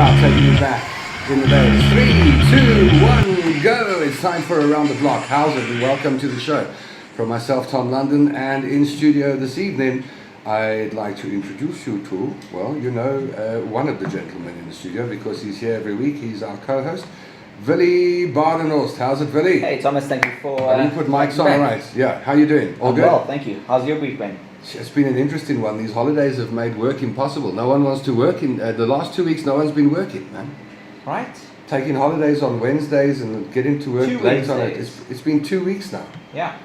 now, taking you back in the days. 3, 2, 1, go! It's time for Around the Block. How's it? And welcome to the show. From myself, Tom London, and in studio this evening, I'd like to introduce you to, well, you know, one of the gentlemen in the studio because he's here every week. He's our co-host, Willi Badenhorst. How's it, Willi? Hey, Thomas, thank you for... you put mics on, right? Yeah, how you doing? All I'm good? well, thank you. How's your week been? It's been an interesting one. These holidays have made work impossible. No one wants to work in the last 2 weeks. No one's been working, man. Right. Taking holidays on Wednesdays and getting to work late on it. It's been 2 weeks now. Yeah.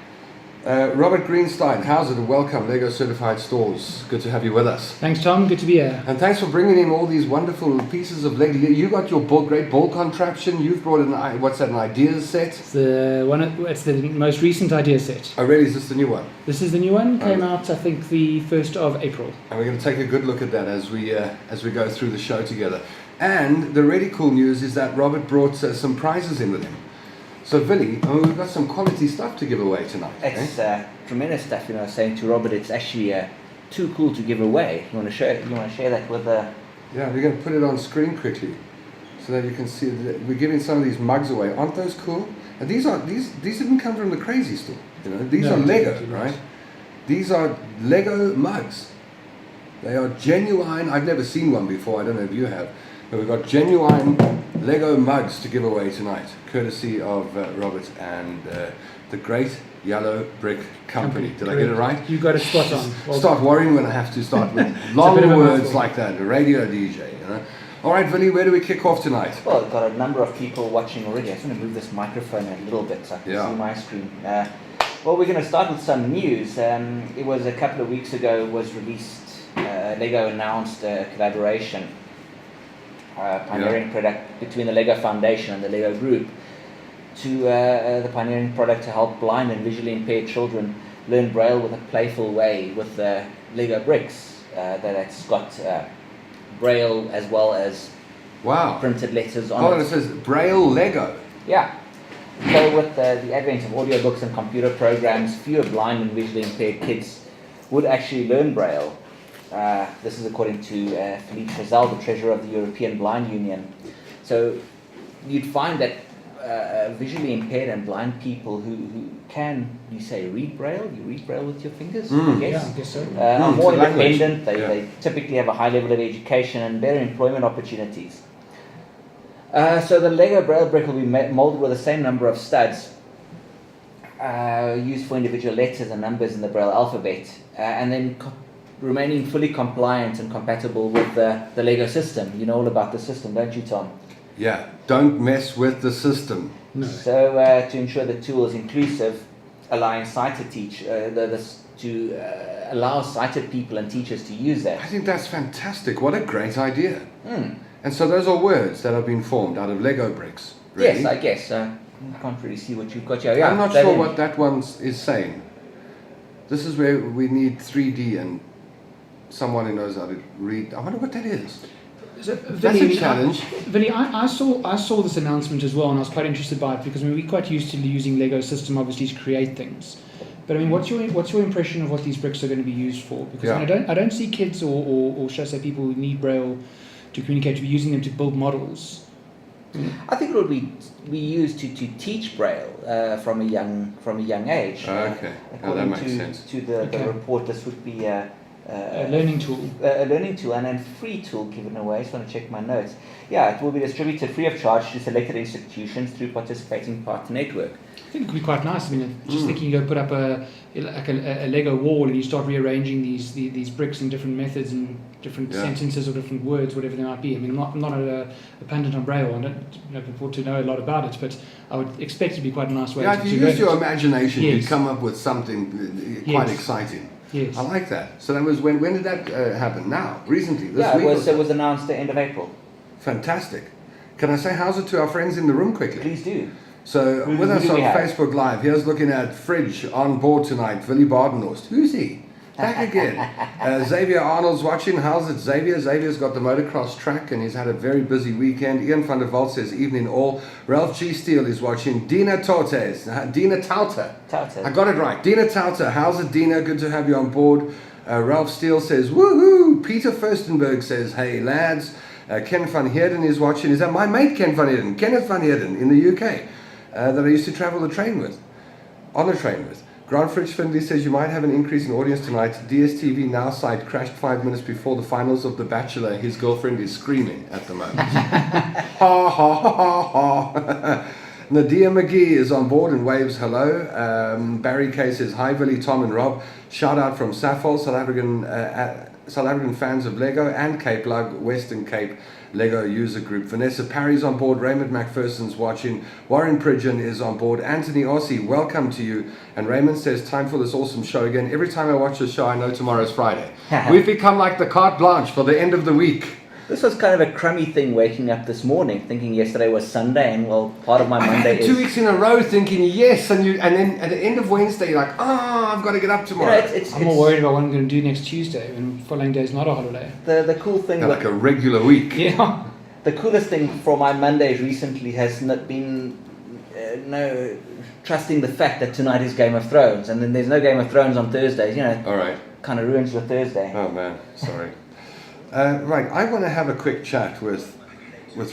Robert Greenstein, how's it? Welcome, Lego Certified Stores. Good to have you with us. Thanks, Tom. Good to be here. And thanks for bringing in all these wonderful pieces of Lego. You got your great ball contraption. You've brought in an ideas set? It's the most recent idea set. Oh, really? Is this the new one? This is the new one. Came out, I think, the 1st of April. And we're going to take a good look at that as we go through the show together. And the really cool news is that Robert brought some prizes in with him. So, Willi, we've got some quality stuff to give away tonight. It's tremendous stuff. You know, I was saying to Robert, it's actually too cool to give away. You want to share that with the... Yeah, we're going to put it on screen quickly so that you can see that we're giving some of these mugs away. Aren't those cool? And these didn't come from the crazy store. You know, these are Lego, right? These are Lego mugs. They are genuine. I've never seen one before. I don't know if you have. But we've got genuine Lego mugs to give away tonight, courtesy of Robert and the Great Yellow Brick Company. Did I get it right? You got it spot on. Well, start worrying when I have to start with long words like that. A radio DJ, you know. All right, Willi, where do we kick off tonight? Well, I've got a number of people watching already. I just want to move this microphone a little bit so I can see my screen. Well, we're going to start with some news. It was a couple of weeks ago was released. Lego announced a collaboration. Pioneering product between the Lego Foundation and the Lego Group to the pioneering product to help blind and visually impaired children learn Braille with a playful way with the Lego bricks that's got Braille as well as printed letters on it. It says Braille Lego. Yeah. So with the advent of audiobooks and computer programs, fewer blind and visually impaired kids would actually learn Braille. This is according to Philippe Chazal, the treasurer of the European Blind Union. So you'd find that visually impaired and blind people who can, you say, read Braille? You read Braille with your fingers, I guess? Yeah, I guess so. Are more independent, they typically have a high level of education and better employment opportunities. So the Lego Braille brick will be molded with the same number of studs used for individual letters and numbers in the Braille alphabet, and then remaining fully compliant and compatible with the Lego system. You know all about the system, don't you, Tom? Yeah, don't mess with the system. No. So to ensure the tool is inclusive, allowing sighted allow sighted people and teachers to use that. I think that's fantastic. What a great idea. And so those are words that have been formed out of Lego bricks, really? Yes, I guess. I can't really see what you've got here. Yeah, I'm not sure what that one is saying. This is where we need 3D and someone who knows how to read. I wonder what that is. That's a challenge. Willi, I saw this announcement as well, and I was quite interested by it because we're quite used to using Lego system, obviously, to create things. But I mean, what's your impression of what these bricks are going to be used for? Because I don't see kids or should I say people who need Braille to communicate to be using them to build models. I think it would be used to teach Braille from a young age. Okay, that makes sense. To the report, this would be a learning tool. A learning tool and a free tool given away. I just want to check my notes. Yeah, it will be distributed free of charge to selected institutions through participating partner network. I think it could be quite nice. I mean, just thinking you go put up a Lego wall and you start rearranging these bricks in different methods and different sentences or different words, whatever they might be. I mean, I'm not a pundit on Braille. I don't purport to know a lot about it, but I would expect it to be quite a nice way to if you use your imagination, you come up with something quite exciting. Yes. I like that. So that was when did that happen? Now, recently, this week? It was announced the end of April. Fantastic. Can I say how's it to our friends in the room quickly? Please do. So with us on Facebook Live, here's looking at Fridge on board tonight, Willi Badenhorst. Who's he? Back again. Xavier Arnold's watching. How's it, Xavier? Xavier's got the motocross track and he's had a very busy weekend. Ian van der Walt says, evening all. Ralph G. Steele is watching. Dina Tauter. I got it right. Dina Tauter. How's it, Dina? Good to have you on board. Ralph Steele says, woohoo. Peter Furstenberg says, hey, lads. Ken van Heerden is watching. Is that my mate Ken van Heerden? Kenneth van Heerden in the UK that I used to travel on the train with. Grant Fritz Findlay says you might have an increase in audience tonight. DSTV Now site crashed 5 minutes before the finals of The Bachelor. His girlfriend is screaming at the moment. Ha ha ha ha. Nadia McGee is on board and waves hello. Barry K says hi, Willi, Tom and Rob. Shout out from Safol, South African fans of Lego and Cape Lug, Western Cape Lego user group. Vanessa Parry's on board. Raymond McPherson's watching. Warren Pridgeon is on board. Anthony Ossie, welcome to you. And Raymond says, time for this awesome show again. Every time I watch the show, I know tomorrow's Friday. We've become like the carte blanche for the end of the week. This was kind of a crummy thing waking up this morning, thinking yesterday was Sunday, and well, part of my Monday is... 2 weeks in a row thinking yes, and then at the end of Wednesday, you're like, I've got to get up tomorrow. I'm more worried about what I'm going to do next Tuesday, when following day is not a holiday. The cool thing... Like a regular week. Yeah. The coolest thing for my Mondays recently has not been trusting the fact that tonight is Game of Thrones, and then there's no Game of Thrones on Thursdays, All right. Kind of ruins your Thursday. Oh man, sorry. Right, I want to have a quick chat with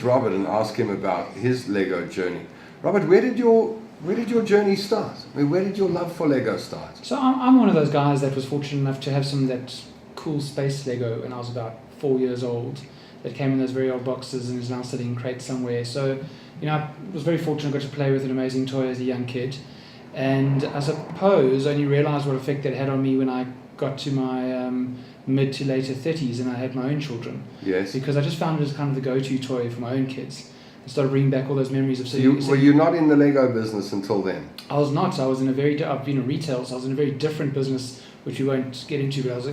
Robert and ask him about his Lego journey. Robert, where did your journey start? I mean, where did your love for Lego start? So I'm one of those guys that was fortunate enough to have some of that cool space Lego when I was about 4 years old. That came in those very old boxes and is now sitting in crates somewhere. So, I was very fortunate, got to play with an amazing toy as a young kid. And I suppose I only realised what effect that had on me when I got to my mid to later 30s and I had my own children. Yes. Because I just found it as kind of the go-to toy for my own kids. I started bringing back all those memories of... Were you not in the Lego business until then? I was not. I've been in retail, so I was in a very different business, which we won't get into, but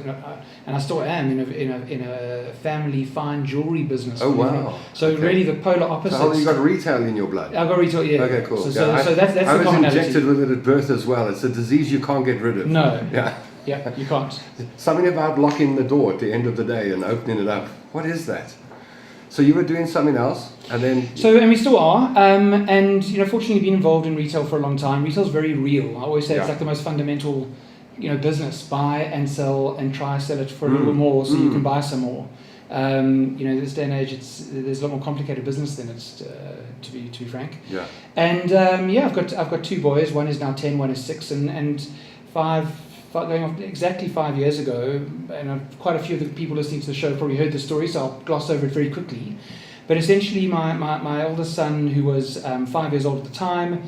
and I still am in a family fine jewelry business. Oh wow! So really the polar opposite. So you got retail in your blood? I've got retail, yeah. Okay, cool. So that's the commonality. I was injected with it at birth as well. It's a disease you can't get rid of. No. Yeah. Yeah, you can't. Something about locking the door at the end of the day and opening it up. What is that? So you were doing something else, and then... And we still are, and fortunately been involved in retail for a long time. Retail's very real. I always say it's like the most fundamental, business. Buy and sell and try sell it for a little more so you can buy some more. This day and age, there's a lot more complicated business than it's to be frank. Yeah. And I've got two boys. One is now 10, one is 6, and going off exactly 5 years ago, and quite a few of the people listening to the show probably heard the story, so I'll gloss over it very quickly. But essentially, my oldest son, who was 5 years old at the time,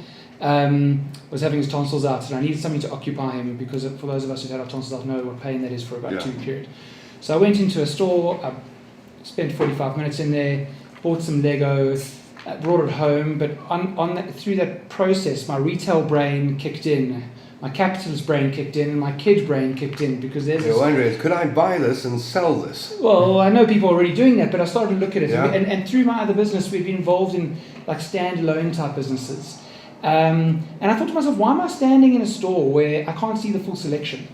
was having his tonsils out, and I needed something to occupy him, because for those of us who've had our tonsils out know what pain that is for about 2 period. So I went into a store, I spent 45 minutes in there, bought some Lego, brought it home, but through that process, my retail brain kicked in, my capitalist brain kicked in, and my kid brain kicked in, because there's You're wondering, could I buy this and sell this? Well, I know people are already doing that, but I started to look at it, Yeah. and through my other business, we've been involved in like standalone type businesses. And I thought to myself, why am I standing in a store where I can't see the full selection?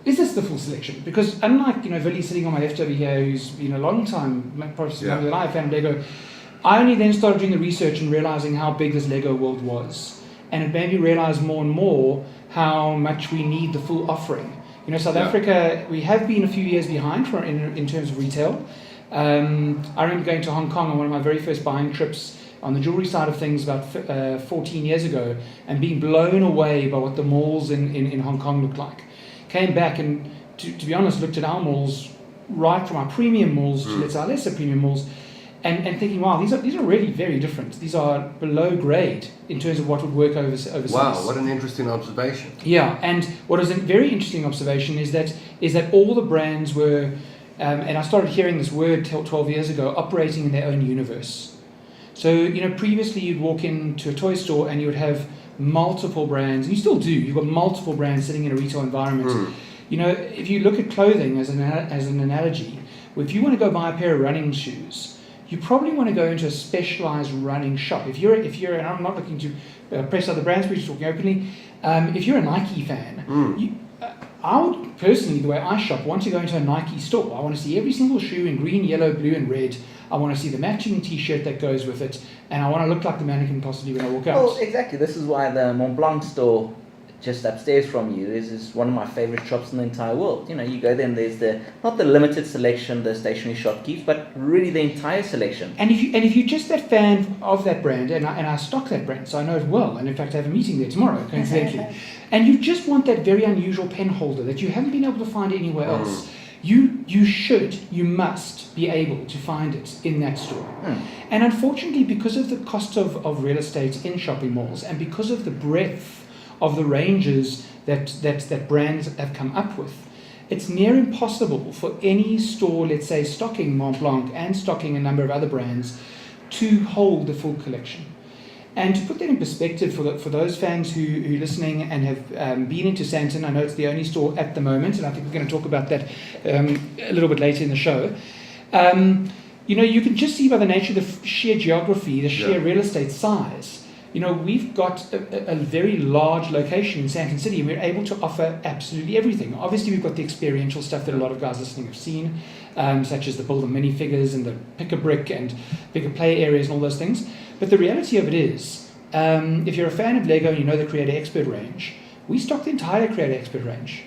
Is this the full selection? Because unlike, Willi sitting on my left over here, who's been a long time, probably longer than I have found Lego, I only then started doing the research and realizing how big this Lego world was. And it made me realize more and more how much we need the full offering. South Africa, we have been a few years behind in terms of retail. I remember going to Hong Kong on one of my very first buying trips on the jewelry side of things about 14 years ago, and being blown away by what the malls in Hong Kong looked like. Came back and, to be honest, looked at our malls, right from our premium malls to our lesser premium malls, and thinking, wow, these are really very different. These are below grade in terms of what would work overseas. Wow, what an interesting observation. Yeah, and what is a very interesting observation is that all the brands were, and I started hearing this word 12 years ago, operating in their own universe. So, previously you'd walk into a toy store and you would have multiple brands, and you still do. You've got multiple brands sitting in a retail environment. If you look at clothing as an analogy, if you want to go buy a pair of running shoes, you probably want to go into a specialized running shop. If you're, and I'm not looking to press other brands, we're just talking openly. If you're a Nike fan, I would personally, the way I shop, want to go into a Nike store. I want to see every single shoe in green, yellow, blue, and red. I want to see the matching T-shirt that goes with it, and I want to look like the mannequin possibly when I walk out. Well, exactly. This is why the Mont Blanc store just upstairs from you is one of my favorite shops in the entire world. You go there and there's not the limited selection the stationery shop keeps, but really the entire selection. And if you're just that fan of that brand, and I stock that brand, so I know it well, and in fact I have a meeting there tomorrow, coincidentally, and you just want that very unusual pen holder that you haven't been able to find anywhere else, you must be able to find it in that store. And unfortunately, because of the cost of real estate in shopping malls, and because of the breadth of the ranges that brands have come up with, it's near impossible for any store, let's say stocking Mont Blanc and stocking a number of other brands, to hold the full collection. And to put that in perspective for those fans who are listening and have been into Sandton, I know it's the only store at the moment, and I think we're going to talk about that a little bit later in the show. You can just see by the nature of the sheer geography, the sheer real estate size. We've got a very large location in Sandton City, and we're able to offer absolutely everything. Obviously, we've got the experiential stuff that a lot of guys listening have seen, such as the build and minifigures and the pick-a-brick and bigger play areas and all those things. But the reality of it is, if you're a fan of Lego and you know the Creator Expert range, we stock the entire Creator Expert range.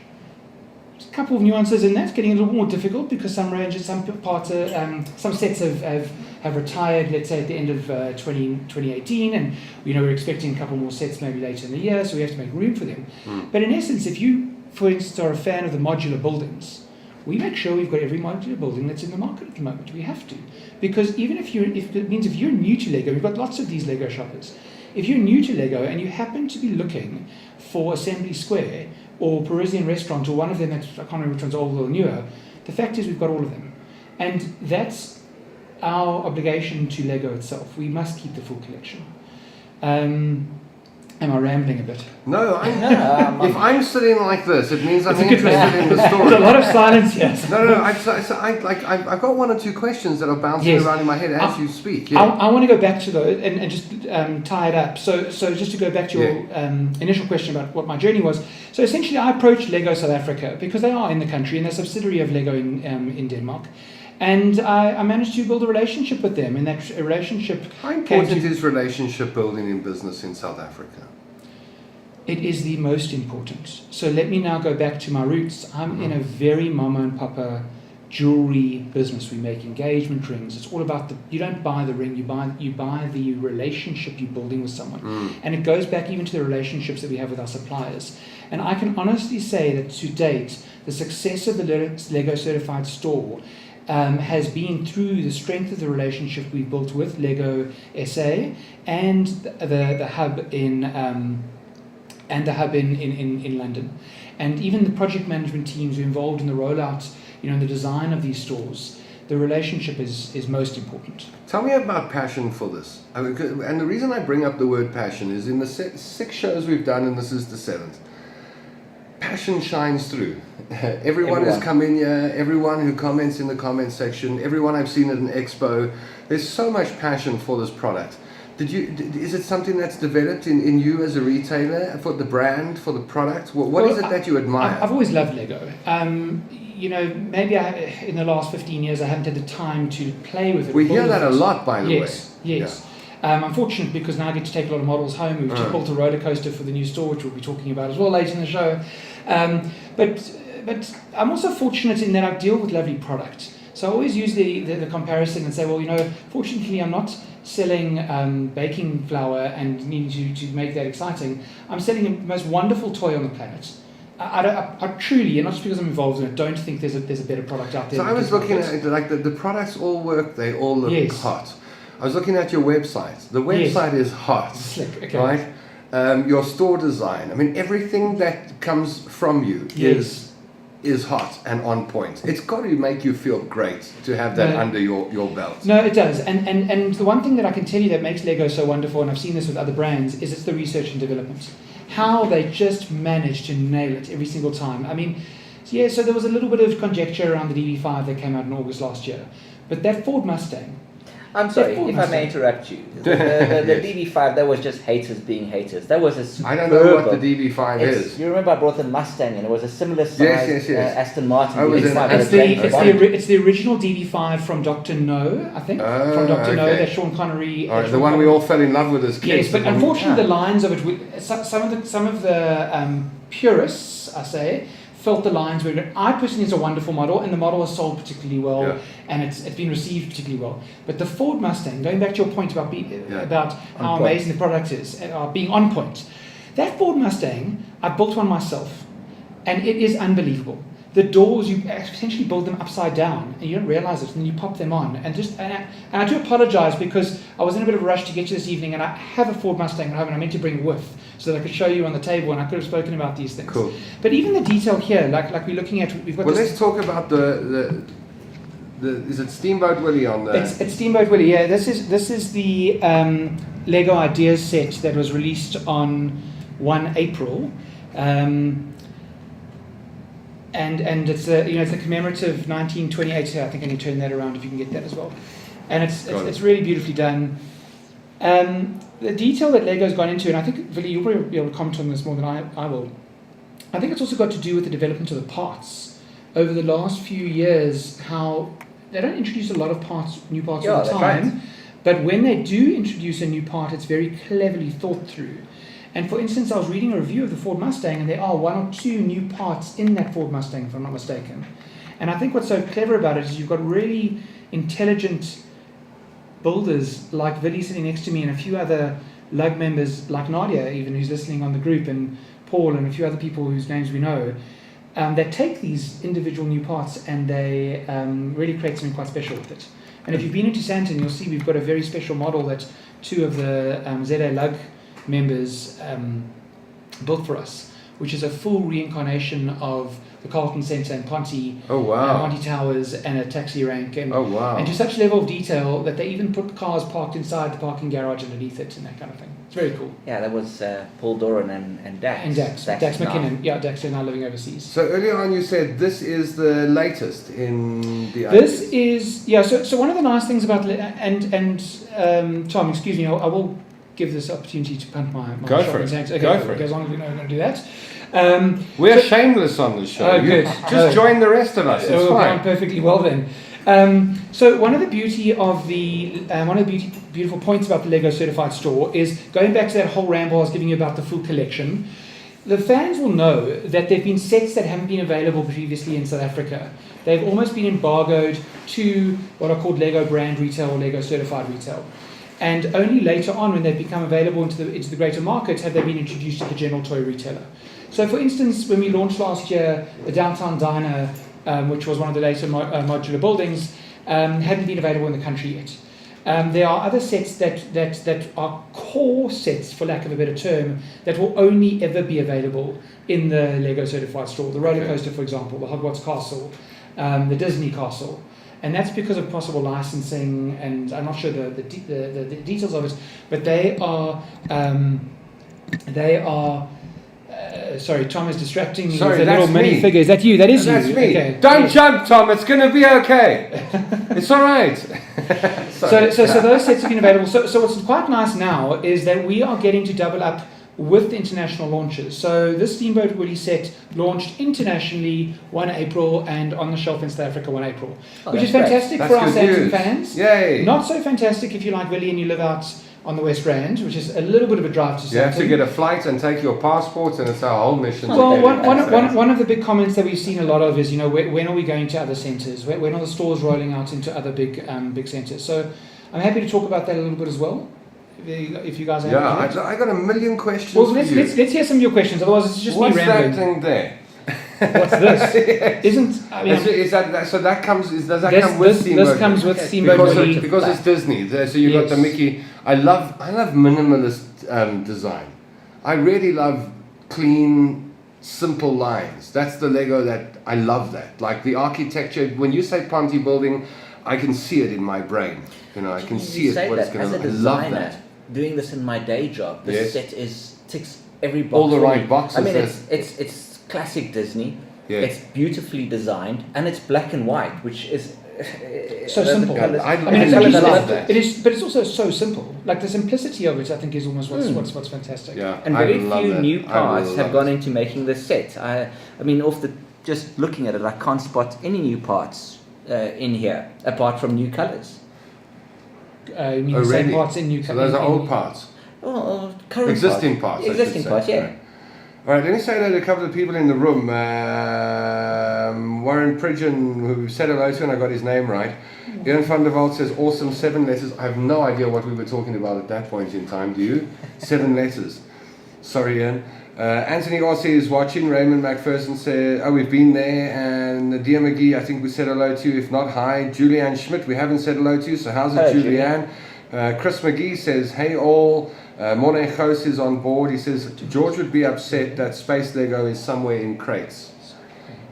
There's a couple of nuances in that, getting a little more difficult because some ranges, some parts, some sets have retired, let's say at the end of 2018, and we're expecting a couple more sets maybe later in the year, so we have to make room for them. But in essence, if you, for instance, are a fan of the modular buildings, we make sure we've got every modular building that's in the market at the moment. We have to, because even if you're new to Lego, we've got lots of these Lego shoppers. If you're new to Lego and you happen to be looking for Assembly Square or Parisian Restaurant or one of them that I can't remember which one's older or newer, the fact is we've got all of them, and that's our obligation to Lego itself. We must keep the full collection. Am I rambling a bit? No, if I'm sitting like this, it means I'm interested in the story. There's a lot of silence here. No. I've got one or two questions that are bouncing around in my head as you speak. Yeah. I want to go back to those and just tie it up. So just to go back to your initial question about what my journey was. So essentially, I approached Lego South Africa because they are in the country and they're a subsidiary of Lego in Denmark. And I managed to build a relationship with them, and that relationship... How important is relationship building in business in South Africa? It is the most important. So let me now go back to my roots. I'm in a very mama and papa jewelry business. We make engagement rings. It's all about you don't buy the ring, you buy the relationship you're building with someone. And it goes back even to the relationships that we have with our suppliers. And I can honestly say that to date, the success of the Lego Certified store has been through the strength of the relationship we've built with Lego SA and the hub in London, and even the project management teams who are involved in the rollout, in the design of these stores. The relationship is most important. Tell me about passion for this. And the reason I bring up the word passion is in the 6 shows we've done, and this is the 7th. Passion shines through. Everyone who's come in here, everyone who comments in the comment section, everyone I've seen at an expo, there's so much passion for this product. Is it something that's developed in you as a retailer, for the brand, for the product? What is it that you admire? I've always loved Lego. Maybe in the last 15 years I haven't had the time to play with it. We hear that a lot, by the way. Yes. Yeah. I'm fortunate because now I get to take a lot of models home. We've just built a roller coaster for the new store, which we'll be talking about as well later in the show. But I'm also fortunate in that I deal with lovely product. So I always use the comparison and say, fortunately I'm not selling baking flour and needing to make that exciting. I'm selling the most wonderful toy on the planet. I truly, and not just because I'm involved in it, don't think there's a better product out there. So I was looking at it, the products all work, they all look hot. I was looking at your website. The website is hot, slick, okay. Right? Your store design. I mean, everything that comes from you is hot and on point. It's got to make you feel great to have that under your belt. No, it does. And the one thing that I can tell you that makes Lego so wonderful, and I've seen this with other brands, is it's the research and development. How they just manage to nail it every single time. I mean, so there was a little bit of conjecture around the DB5 that came out in August last year. But that Ford Mustang, I'm sorry, Ford if I may Mustang. interrupt you. The Yes. DB5, that was just haters being haters. That was a I don't superb know what book. the DB5 is. You remember I brought the Mustang, and it was a similar size Yes. Aston Martin I was in- DB5 with It's a James the, Bond. it's the original DB5 from Dr. No, I think. From Dr. No, okay. that Sean Connery. All right, Sean the one we Connery- all fell in love with as kids. Yes, but unfortunately, the lines of it, some of the purists, I say, felt the lines were good. I personally, it's a wonderful model, and the model was sold particularly well, Yeah. and it's been received particularly well. But the Ford Mustang, going back to your point about about how point. amazing the product is, being on point, that Ford Mustang, I built one myself, and it is unbelievable. The doors, you essentially build them upside down, and you don't realize it, and then you pop them on. And I do apologize because I was in a bit of a rush to get you this evening, and I have a Ford Mustang at home, and I meant to bring it with so that I could show you on the table, and I could have spoken about these things. Cool. But even the detail here, like we're looking at, we've got Well, this. let's talk about the is it Steamboat Willie on the... It's Steamboat Willi. Yeah, this is the Lego Ideas set that was released on 1 April. And it's a commemorative 1928 here. I think I need to turn that around if you can get that as well. And it's really beautifully done. The detail that Lego's gone into, and I think Willi, you'll probably be able to comment on this more than I will. I think it's also got to do with the development of the parts over the last few years. How they don't introduce a lot of new parts all the that's time, right. but when they do introduce a new part, it's very cleverly thought through. And for instance, I was reading a review of the Ford Mustang, and there are 1 or 2 new parts in that Ford Mustang, if I'm not mistaken. And I think what's so clever about it is you've got really intelligent builders like Willi sitting next to me, and a few other lug members like Nadia, even, who's listening on the group, and Paul, and a few other people whose names we know, that take these individual new parts and they really create something quite special with it. And if you've been into Sandton, you'll see we've got a very special model that 2 of the ZA lug members built for us, which is a full reincarnation of the Carlton Centre and Ponty, Oh, wow. Ponty Towers, and a taxi rank, and Oh, wow. and to such a level of detail that they even put cars parked inside the parking garage underneath it and that kind of thing. It's very cool. Yeah, that was Paul Doran and Dax. And Dax is now- McKinnon. Yeah, Dax are now living overseas. So earlier on you said this is the latest in the This ideas. is so one of the nice things about Tom, excuse me, I will give this opportunity to punt my Go shot for in it. Sandton. Okay, Go for it. as long as we know we're going to do that. We're shameless on this show. Oh, You good. just join the rest of us. It's We're fine. going perfectly well then. So one of the beauty of the beautiful points about the Lego Certified Store is going back to that whole ramble I was giving you about the full collection. The fans will know that there have been sets that haven't been available previously in South Africa. They've almost been embargoed to what are called Lego brand retail or Lego certified retail. And only later on, when they've become available into the greater market, have they been introduced to the general toy retailer. So for instance, when we launched last year, the Downtown Diner, which was one of the later modular buildings, hadn't been available in the country yet. There are other sets that are core sets, for lack of a better term, that will only ever be available in the Lego Certified Store. The roller coaster, for example, the Hogwarts Castle, the Disney Castle. And that's because of possible licensing, and I'm not sure the details of it, but they are sorry, Tom is distracting me Sorry, with a little that's mini me. figure. Is that you? That is you. That's me. Okay. Don't Yes. jump, Tom. It's going to be okay. It's all right. So those sets have been available. So what's quite nice now is that we are getting to double up with the international launches. So this Steamboat Willi set launched internationally 1 April and on the shelf in South Africa 1 April, which is that's great. fantastic That's for our good Sandton news. fans. Yay. Not so fantastic if you like Willi and you live out on the West Rand, which is a little bit of a drive to Sandton. You have to get a flight and take your passport, and it's our whole mission. Well, to one of the big comments that we've seen a lot of is, when are we going to other centres? When are the stores rolling out into other big centres? So I'm happy to talk about that a little bit as well, if you guys are happy. I got a million questions Well, for let's you. hear some of your questions. Otherwise, it's just What's me that rambling. thing there? What's this? Yes. Isn't I mean, Is that so? That comes. Does that this, come with this, Steamboat? this comes with Okay. Steamboat Willi. Because it's Disney. So you got the Yes. Mickey. I love minimalist design. I really love clean, simple lines. That's the Lego that I love. That like the architecture. When you say Ponty building, I can see it in my brain. I can see You it. say What it's that going as to. a I love designer, that. doing this in my day job, this Yes. set ticks every box. All the for right me. boxes, I mean, yes. it's classic Disney. Yes. It's beautifully designed, and it's black and white, which is So simple. I mean, it's love actually that. it is, but it's also so simple. Like the simplicity of it, I think, is almost what's fantastic. Yeah, And I very love few that. new I parts have love gone it. into making this set. I mean, just looking at it, I can't spot any new parts in here apart from new colours. You mean the same parts in new? So those are old parts. Oh, current Existing parts. I Existing should parts, say. yeah. Right. All right, let me say hello to a couple of people in the room. Warren Pridgeon, who said hello to, and I got his name right. Ian van der Walt says, awesome, 7 letters. I have no idea what we were talking about at that point in time, do you? 7 letters. Sorry, Ian. Anthony Rossi is watching. Raymond McPherson said, oh, we've been there. And Dia McGee, I think we said hello to you. If not, hi. Julianne Schmidt, we haven't said hello to you, so how's it, Hello, Julianne? Chris McGee says, hey all. Morne Ghost is on board. He says, George would be upset that Space Lego is somewhere in crates.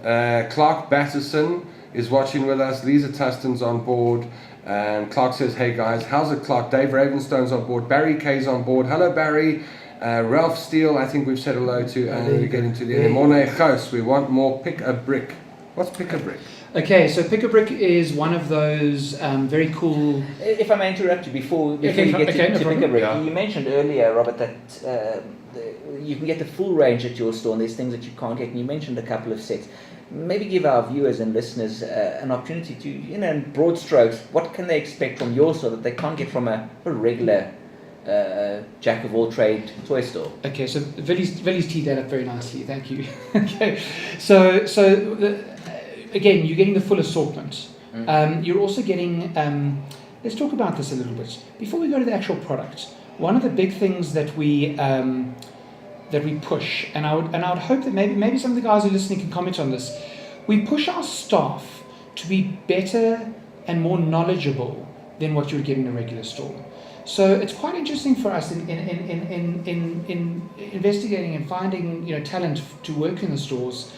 Clark Batterson is watching with us. Lisa Tustin's on board. And Clark says, hey guys, how's it, Clark? Dave Ravenstone's on board. Barry K's on board. Hello, Barry. Ralph Steele, I think we've said hello to. And we're getting to the end. Morne Ghost, we want more Pick a Brick. What's Pick a Brick? Okay, so Pick a Brick is one of those very cool. If I may interrupt you before you get to Pick a Brick, you mentioned earlier, Robert, that you can get the full range at your store, and there's things that you can't get. And you mentioned a couple of sets. Maybe give our viewers and listeners an opportunity to, in broad strokes, what can they expect from your store that they can't get from a regular jack of all trade toy store? Okay, so Willi's teed that up very nicely. Thank you. Okay, again, you're getting the full assortment. You're also getting. Let's talk about this a little bit before we go to the actual product. One of the big things that we push, and I would hope that maybe some of the guys who are listening can comment on this. We push our staff to be better and more knowledgeable than what you would get in a regular store. So it's quite interesting for us in investigating and finding talent to work in the stores.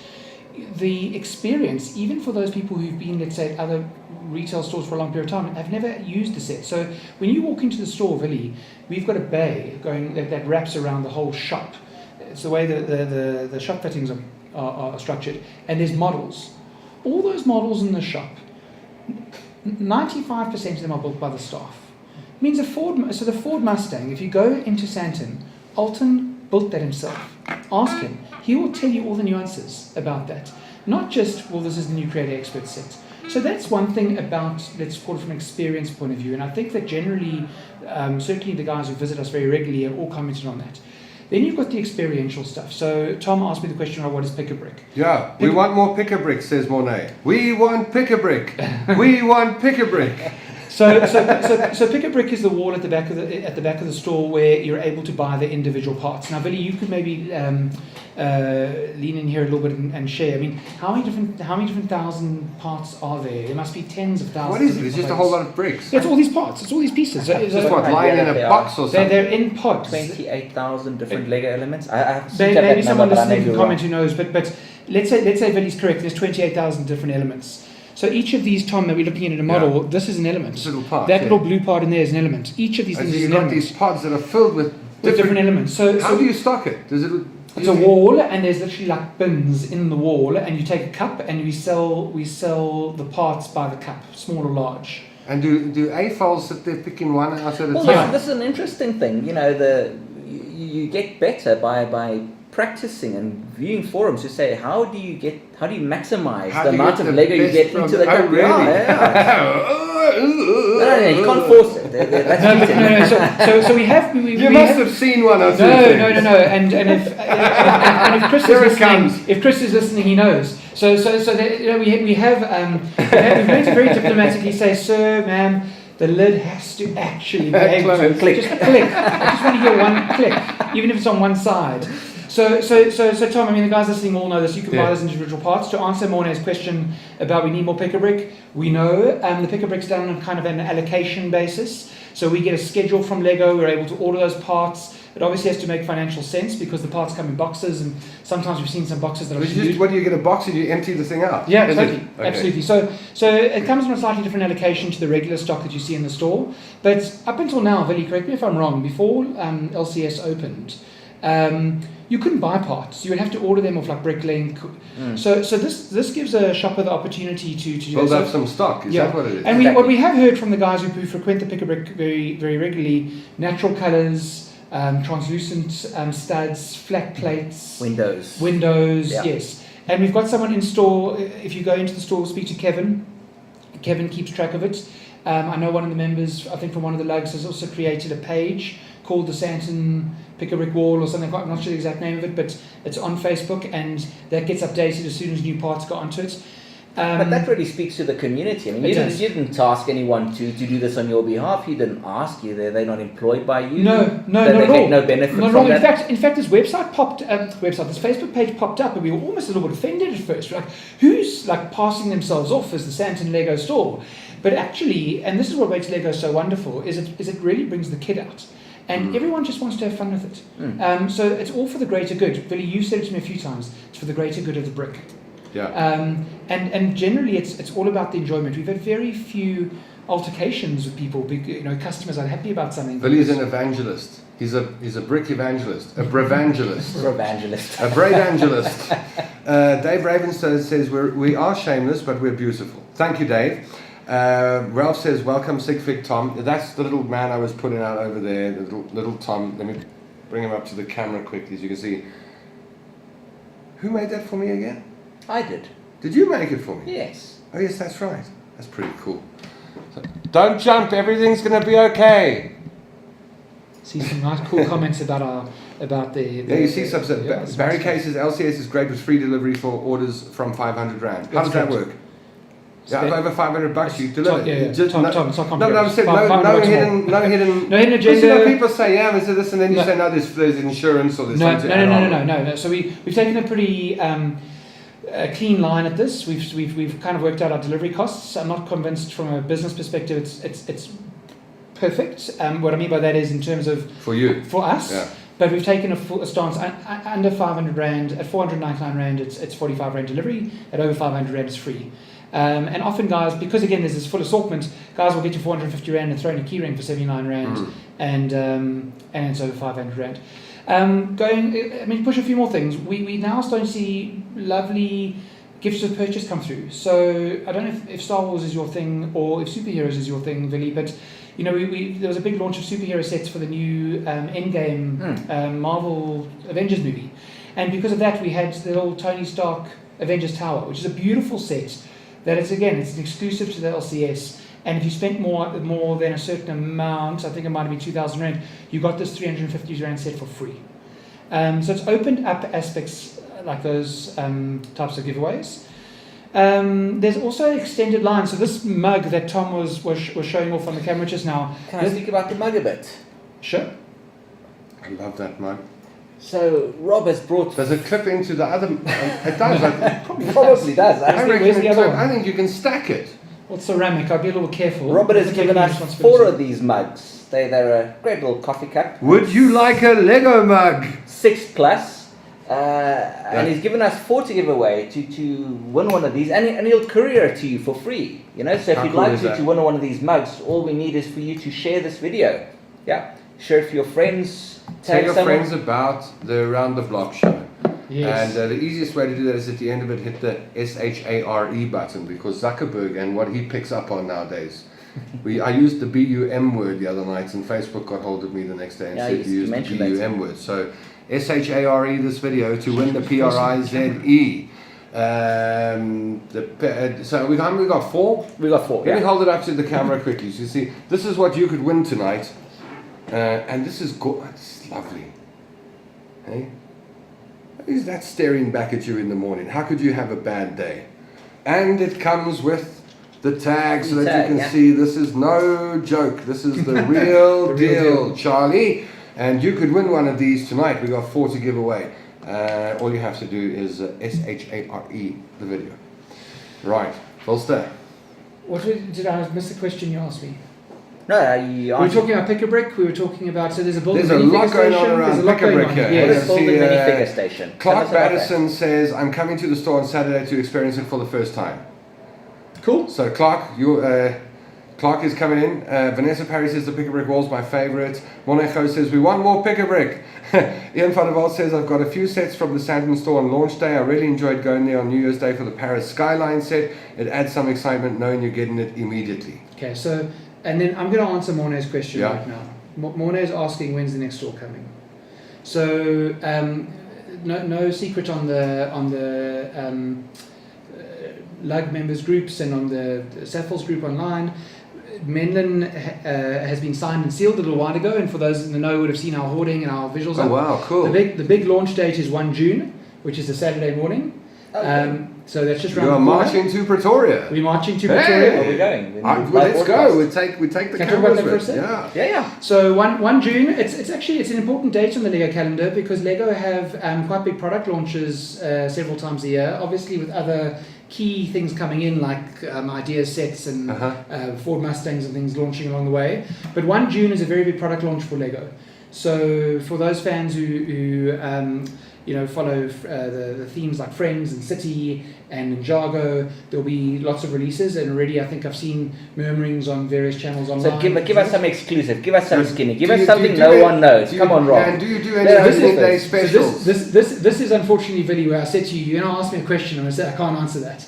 The experience, even for those people who've been, let's say, at other retail stores for a long period of time, have never used the set. So when you walk into the store, Willi, we've got a bay going that wraps around the whole shop. It's the way the shop fittings are structured, and there's models. All those models in the shop, 95% of them are built by the staff. It means the Ford Mustang, if you go into Sandton, Alton built that himself. Ask him. He will tell you all the nuances about that. Not just, well, this is the new Creator Expert set. So that's one thing about, let's call it from an experience point of view. And I think that generally, certainly the guys who visit us very regularly have all commented on that. Then you've got the experiential stuff. So Tom asked me the question about what is Pick a Brick. Yeah, we want more Pick a Brick, says Mornay. We want Pick a Brick. We want Pick a Brick. So Pick a Brick is the wall at the back of the store where you're able to buy the individual parts. Now, Willi, you could maybe lean in here a little bit and share. I mean, how many different thousand parts are there? There must be tens of thousands. What is it? It's just a whole lot of bricks. Yeah, it's all these parts. It's all these pieces. It's just what, lying in a box or something? They're in pods. 28,000 different Lego elements. I maybe someone listening can comment who knows, but let's say Willi's correct. There's 28,000 different elements. So each of these, Tom, that we're looking at in a model, this is an element. This little part, that little blue part in there is an element. Each of these things is an element. You've got these pods that are filled with different elements. So how do you stock it? It's a wall, and there's literally like bins in the wall, and you take a cup, and we sell the parts by the cup, small or large. And do AFOLs sit there picking one out at a time? Well, this is an interesting thing. You get better by practicing and viewing forums to say how do you maximize the amount of Lego you get into the cup. Really? No, you can't force it. That's No. So we have. You must have seen one or two. No. And if Chris is listening, he knows. So we have we've made to very diplomatically say, sir, ma'am, the lid has to actually be able to click. Just click. I just want to hear one click, even if it's on one side. So Tom, I mean, the guys listening all know this. You can buy those individual parts. To answer Morne's question about we need more Pick a Brick, we know the Pick a Brick's done on kind of an allocation basis. So we get a schedule from Lego. We're able to order those parts. It obviously has to make financial sense because the parts come in boxes, and sometimes we've seen some boxes that are just, what do you get, a box and you empty the thing out? Yeah, totally. Okay. Absolutely. So it comes on a slightly different allocation to the regular stock that you see in the store. But up until now, Willi, correct me if I'm wrong, before LCS opened, you couldn't buy parts. You would have to order them off like Bricklink. So this gives a shopper the opportunity to build that. up some stock. Is that what it is? And what we have heard from the guys who frequent the Pick-a-Brick very, very regularly, natural colours, translucent studs, flat plates. Windows, yes. And we've got someone in store. If you go into the store, speak to Kevin. Kevin keeps track of it. I know one of the members, I think from one of the lugs, has also created a page called the Sandton Pick-a-Brick Wall or something. I'm not sure the exact name of it, but it's on Facebook, and that gets updated as soon as new parts go onto it. But that really speaks to the community. I mean, you didn't task anyone to do this on your behalf. You didn't ask you. They're not employed by you. No, not they at all. Get no benefit not from at all. that. In fact, this website this Facebook page popped up, and we were almost a little bit offended at first. We're like, who's like passing themselves off as the Sandton Lego store? But actually, and this is what makes Lego so wonderful, is it really brings the kid out. And everyone just wants to have fun with it. So it's all for the greater good. Willi, you said it to me a few times. It's for the greater good of the brick. Yeah. And generally, it's all about the enjoyment. We've had very few altercations with people. Customers are happy about something. Willi is an evangelist. He's a brick evangelist, a brevangelist, a bravangelist. Dave Ravenstone says we are shameless, but we're beautiful. Thank you, Dave. Ralph says, welcome Sigfig Tom. That's the little man I was putting out over there, the little Tom. Let me bring him up to the camera quickly so you can see. Who made that for me again? I did. Did you make it for me? Yes. Oh yes, that's right. That's pretty cool. So, don't jump, everything's going to be okay. See some nice cool comments about the you see some stuff. Barry K says LCS is great with free delivery for orders from 500 Rand. How does that work? Yeah, over $500 you deliver. I'm saying no hidden agenda. People say there's this, and then you say there's insurance or there's no. So we've taken a pretty clean line at this. We've kind of worked out our delivery costs. I'm not convinced from a business perspective it's perfect. What I mean by that is in terms of for us. Yeah. But we've taken a stance under 500 Rand. At 499 Rand, it's 45 Rand delivery. At over 500 Rand, it's free. And often guys, because again there's this full assortment, guys will get you 450 Rand and throw in a key ring for 79 Rand, and it's over 500 Rand. Push a few more things. We now starting to see lovely gifts of purchase come through. So I don't know if Star Wars is your thing or if superheroes is your thing, Willi, but there was a big launch of superhero sets for the new Endgame Marvel Avengers movie, and because of that we had the old Tony Stark Avengers Tower, which is a beautiful set. That is, again, it's an exclusive to the LCS, and if you spent more than a certain amount, I think it might have been 2,000 Rand, you got this 350 Rand set for free. So it's opened up aspects like those types of giveaways. There's also an extended line. So this mug that Tom was showing off on the camera just now. Can I speak about the mug a bit? Sure. I love that mug. So Rob has brought. Does it clip into the other? It does. Probably does. I think you can stack it. Well, ceramic. I'd be a little careful. Robert has given us 4 of these mugs. They're a great little coffee cup. Would you like a Lego mug? 6+. And he's given us 4 to give away to win one of these, and he'll courier it to you for free. So if you'd like to win one of these mugs, all we need is for you to share this video. Yeah, share it for your friends. Tell your friends about the Around the Block show. Yes. And the easiest way to do that is at the end of it, hit the SHARE button, because Zuckerberg and what he picks up on nowadays. I used the BUM word the other night, and Facebook got hold of me the next day and said you used the BUM word. So SHARE this video to win the PRIZE. So we got 4? We got 4. Let me hold it up to the camera quickly so you see. This is what you could win tonight. And this is it's lovely. Hey? Who's that staring back at you in the morning? How could you have a bad day? And it comes with the tag so that you can see this is no joke. This is the real deal, Charlie. And you could win one of these tonight. We got 4 to give away. All you have to do is SHARE the video. Right, Volster. Did I miss the question you asked me? No, we were talking about Pick-a-Brick. We were talking about there's a lot going on around Pick-a-Brick here. Yes. Building minifigure station. Clark Baddison says, I'm coming to the store on Saturday to experience it for the first time. Cool. So Clark, Clark is coming in. Vanessa Parry says the pick-a-brick wall's my favourite. Monejo says we want more pick-a-brick. Ian van der Walt says I've got a few sets from the Sandton store on launch day. I really enjoyed going there on New Year's Day for the Paris Skyline set. It adds some excitement knowing you're getting it immediately. Okay, so, and then I'm going to answer Mornay's question right now. Mornay is asking when's the next store coming. So no secret on the lug members groups and on the Saffels group online. Menlyn has been signed and sealed a little while ago, and for those in the know would have seen our hoarding and our visuals. Oh wow, cool. The big launch date is 1 June, which is a Saturday morning. So that's just around the corner. You are marching to Pretoria. We're marching to Pretoria. Where are we going? Let's go. We take the cameras with. Yeah. So 1 June. It's an important date on the Lego calendar because Lego have quite big product launches several times a year. Obviously, with other key things coming in like idea sets and Ford Mustangs and things launching along the way. But 1 June is a very big product launch for Lego. So for those fans who follow the themes like Friends and City and Ninjago, there'll be lots of releases, and already I think I've seen murmurings on various channels online. So give us some exclusive, give us some skinny, give us something no one knows. Come on, Rob. And do you do any opening day specials? So this is unfortunately, Willi, where I said to you, you're going to ask me a question and I said I can't answer that.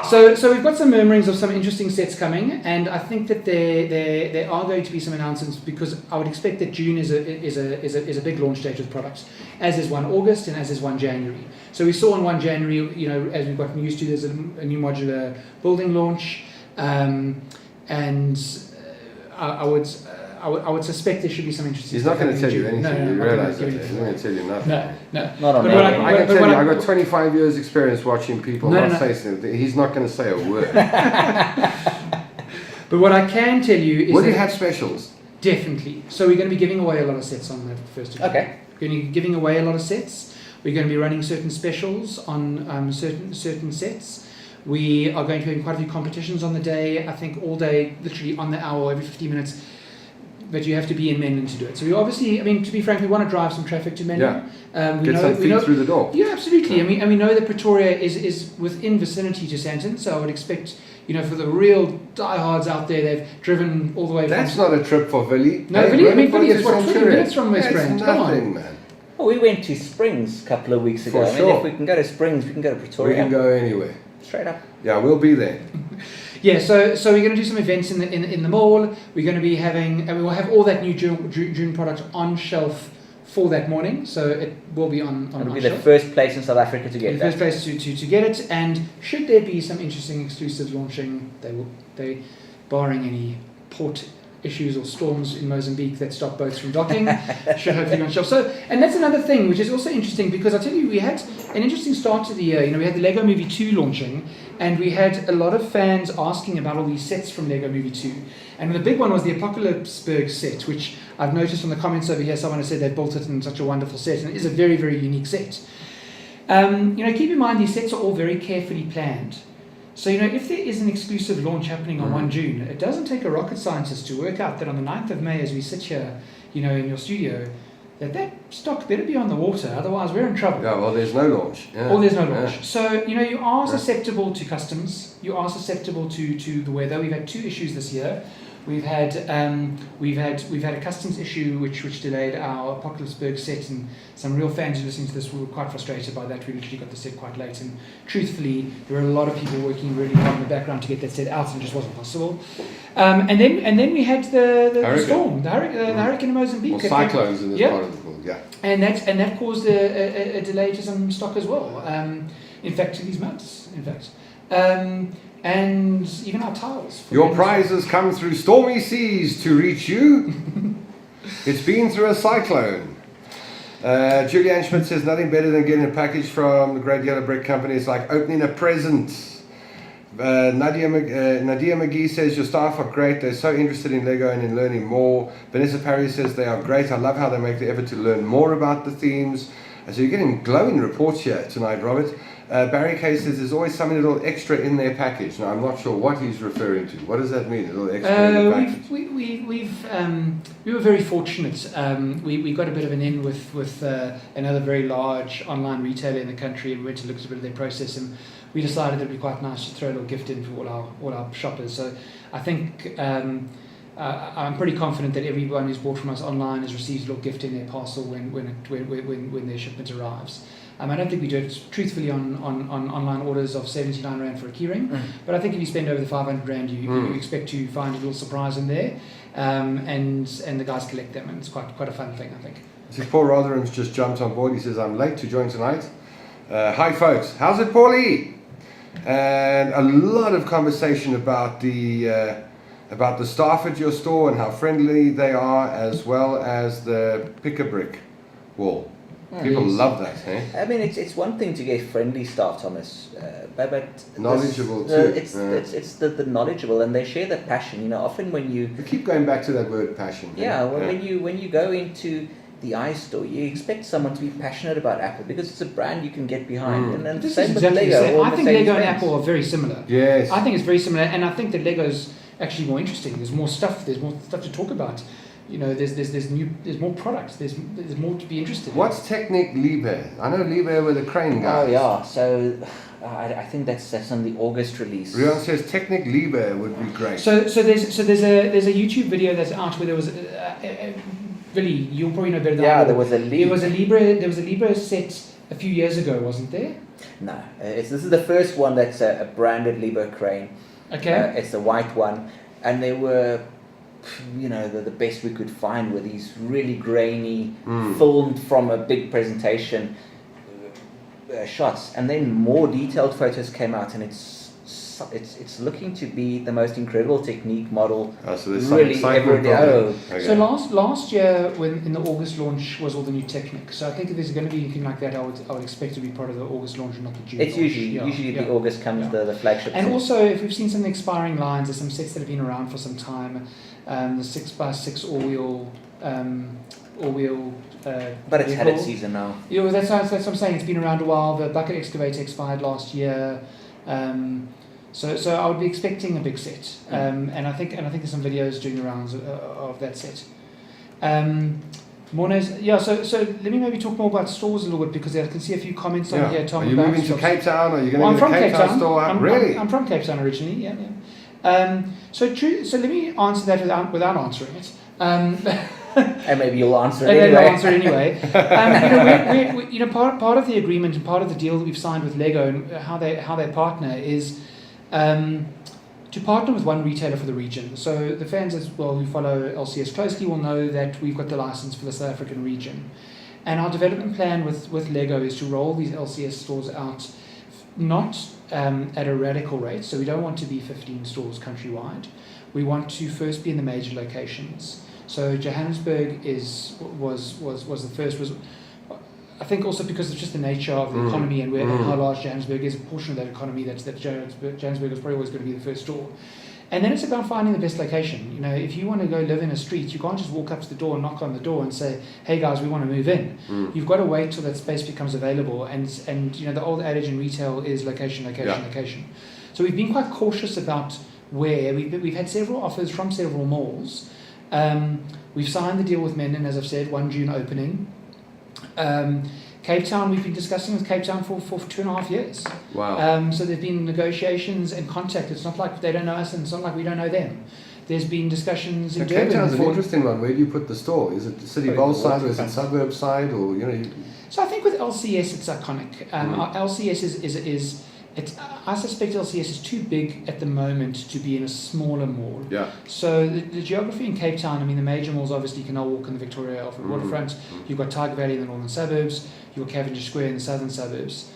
So we've got some murmurings of some interesting sets coming, and I think that there are going to be some announcements because I would expect that June is a big launch date with products, as is 1 August and as is 1 January. So we saw on 1 January, as we've gotten used to, there's a new modular building launch, and I would suspect there should be some interesting. He's not going to tell you anything. No, you realise that. He's not going to tell you nothing. No. Not on that. I can tell you, I've got 25 years experience watching people say something. He's not going to say a word. But what I can tell you is will you have specials? Definitely. So we're going to be giving away a lot of sets on that 1st of June. Okay. We're going to be giving away a lot of sets. We're going to be running certain specials on certain sets. We are going to be having quite a few competitions on the day. I think all day, literally on the hour, every 15 minutes. But you have to be in Menlyn to do it. So we obviously, to be frank, we want to drive some traffic to Menlyn. Get some feet through the door. Yeah, absolutely. And we know that Pretoria is within vicinity to Sandton, so I would expect, for the real diehards out there, they've driven all the way. That's not a trip for Willi. No, Willi, it's 20 minutes from West Rand. Come on, man. Well, we went to Springs a couple of weeks ago. If we can go to Springs, we can go to Pretoria. We can go anywhere. Straight up. Yeah, we'll be there. Yeah, so we're going to do some events in the mall. We're going to be having, and we will have all that new June product on shelf for that morning. So it will be on It'll be shelf. the first place in South Africa to get the first place to get it. And should there be some interesting exclusives launching, they barring any port issues or storms in Mozambique that stop boats from docking, should hopefully be on shelf. So, and that's another thing which is also interesting because I tell you, we had an interesting start to the year. We had the Lego Movie 2 launching, and we had a lot of fans asking about all these sets from Lego Movie 2. And the big one was the Apocalypseburg set, which I've noticed from the comments over here, someone has said they built it in such a wonderful set, and it is a very, very unique set. Keep in mind these sets are all very carefully planned. So, if there is an exclusive launch happening on 1 June, it doesn't take a rocket scientist to work out that on the 9th of May, as we sit here, in your studio, that stock better be on the water, otherwise we're in trouble. Yeah, well, there's no launch. Yeah. Or there's no launch. So, you are susceptible to customs, you are susceptible to the weather. We've had 2 issues this year. We've had a customs issue which delayed our Apocalypseburg set, and some real fans who listening to this were quite frustrated by that. We literally got the set quite late, and truthfully, there were a lot of people working really hard in the background to get that set out, and it just wasn't possible. And then we had the storm, the hurricane in Mozambique. Or cyclones in this part of the world, yeah. And that caused a delay to some stock as well. In fact, to these months. And even our tiles. Your prizes come through stormy seas to reach you. It's been through a cyclone. Julianne Schmidt says nothing better than getting a package from the Great Yellow Brick Company. It's like opening a present. Nadia McGee says your staff are great. They're so interested in Lego and in learning more. Vanessa Parry says they are great. I love how they make the effort to learn more about the themes. So you're getting glowing reports here tonight, Robert. Barry K says there's always something a little extra in their package. Now I'm not sure what he's referring to. What does that mean? A little extra in the package? We were very fortunate. We got a bit of an in with another very large online retailer in the country, and we went to look at a bit of their process, and we decided it'd be quite nice to throw a little gift in for all our shoppers. So I think I'm pretty confident that everyone who's bought from us online has received a little gift in their parcel when their shipment arrives. I don't think we do it truthfully on online orders of 79 Rand for a keyring, but I think if you spend over the 500 Rand, you expect to find a little surprise in there, and the guys collect them, and it's quite a fun thing, I think. See, Paul Rotherham's just jumped on board. He says, I'm late to join tonight. Hi folks, how's it, Paulie? And a lot of conversation about the staff at your store and how friendly they are, as well as the pick-a-brick wall. People love that, eh? I mean, it's one thing to get friendly staff, Thomas, but knowledgeable too. It's the knowledgeable, and they share the passion. Often when you keep going back to that word passion. When you go into the iStore, you expect someone to be passionate about Apple because it's a brand you can get behind. And the same with Lego. I think Lego and Apple are very similar. Yes. I think it's very similar, and I think that Lego's actually more interesting. There's more stuff. There's more stuff to talk about. There's more products. There's more to be interested in. What's Technic Libre? I know Libre were the crane guys. Oh yeah. So I think that's on the August release. Rion says Technic Libre would be great. So there's a YouTube video that's out where there was Willi, you'll probably know better than I Yeah, will. there was a Libre set a few years ago, wasn't there? No, this is the first one that's a branded Libre crane. Okay. It's a white one, and they were, the best we could find were these really grainy, filmed from a big presentation shots, and then more detailed photos came out, and it's looking to be the most incredible Technique model really ever. Okay. So last year, when in the August launch, was all the new Technic. So I think if there's going to be anything like that, I would expect to be part of the August launch and not the June. It's usually the August comes the flagship. And also, if we've seen some expiring lines, there's some sets that have been around for some time. The 6x6 all-wheel. But it's vehicle. had its season now. That's what I'm saying. It's been around a while. The bucket excavator expired last year. So I would be expecting a big set, and I think there's some videos doing the rounds of that set. So let me maybe talk more about stores a little bit, because I can see a few comments on here. Tom, are you moving to Cape Town? Are you going to get a Cape Town store up? Really? I'm from Cape Town originally. Yeah. So let me answer that without answering it. And maybe you'll answer it and anyway. I'll answer anyway. Part of the agreement and part of the deal that we've signed with Lego and how they partner is to partner with one retailer for the region. So the fans as well who follow LCS closely will know that we've got the license for the South African region, and our development plan with Lego is to roll these LCS stores out, not at a radical rate. So we don't want to be 15 stores countrywide. We want to first be in the major locations. So Johannesburg was the first. I think also because of just the nature of the economy and how large Johannesburg is, a portion of that economy that Johannesburg is probably always going to be the first store. And then it's about finding the best location. If you want to go live in a street, you can't just walk up to the door and knock on the door and say, "Hey guys, we want to move in." You've got to wait till that space becomes available. And the old adage in retail is location. So we've been quite cautious about where we've had several offers from several malls. We've signed the deal with Menden, as I've said, 1 June opening. Cape Town, we've been discussing with Cape Town for 2.5 years. Wow. So there's been negotiations and contact. It's not like they don't know us, and it's not like we don't know them. There's been discussions in Durban. Cape Town's an interesting one. Where do you put the store? Is it the city bowl side, or is it suburb side, or So I think with LCS it's iconic. Our LCS is I suspect LCS is too big at the moment to be in a smaller mall. Yeah. So the geography in Cape Town, the major malls, obviously you can now walk in the Victoria Alfred waterfront. You've got Tiger Valley in the northern suburbs. You've got Cavendish Square in the southern suburbs.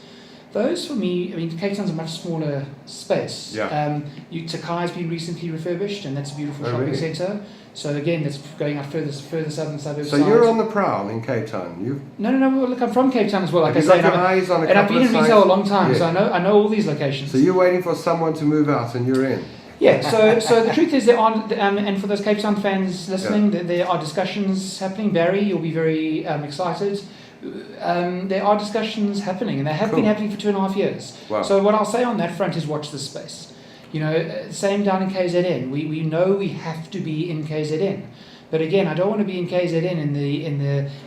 Those, for me, Cape Town's a much smaller space. Yeah. Takai's been recently refurbished, and that's a beautiful shopping centre. So again, that's going out further southern suburbs. So you're on the prowl in Cape Town. No. Well, look, I'm from Cape Town as well. Like I say, and I've been in retail a long time, so I know all these locations. So you're waiting for someone to move out, and you're in. Yeah. So the truth is, there are, and for those Cape Town fans listening, there are discussions happening. Barry, you'll be very excited. there are discussions happening, and they have been happening for 2.5 years. Wow. So what I'll say on that front is watch this space. Same down in KZN. We know we have to be in KZN. But again, I don't want to be in KZN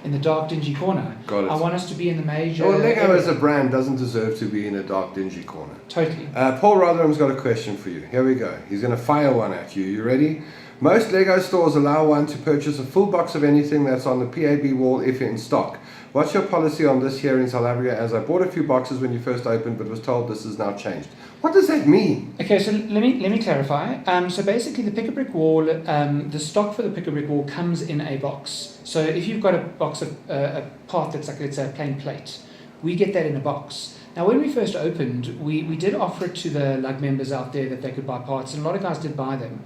in the dark, dingy corner. Got it. I want us to be in the major. Well, Lego area. as a brand doesn't deserve to be in a dark, dingy corner. Totally. Paul Rotherham's got a question for you. Here we go. He's going to fire one at you. You ready? Most Lego stores allow one to purchase a full box of anything that's on the PAB wall if in stock. What's your policy on this here in South Africa? As I bought a few boxes when you first opened, but was told this is now changed. What does that mean? Okay, so let me clarify. So basically, the Pick-a-Brick wall, the stock for the Pick-a-Brick wall comes in a box. So if you've got a box of a part that's like, let's say, a plain plate, we get that in a box. Now, when we first opened, we did offer it to the lug members out there that they could buy parts, and a lot of guys did buy them.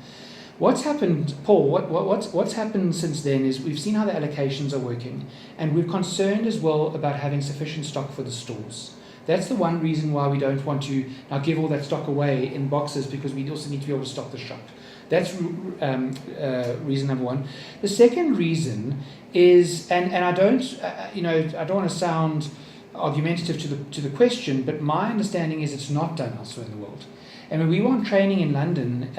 What's happened, Paul, what's happened since then is we've seen how the allocations are working, and we're concerned as well about having sufficient stock for the stores. That's the one reason why we don't want to now give all that stock away in boxes, because we also need to be able to stock the shop. That's reason number one. The second reason is, and I don't, I don't want to sound argumentative to the question, but my understanding is it's not done elsewhere in the world. And when we were on training in London,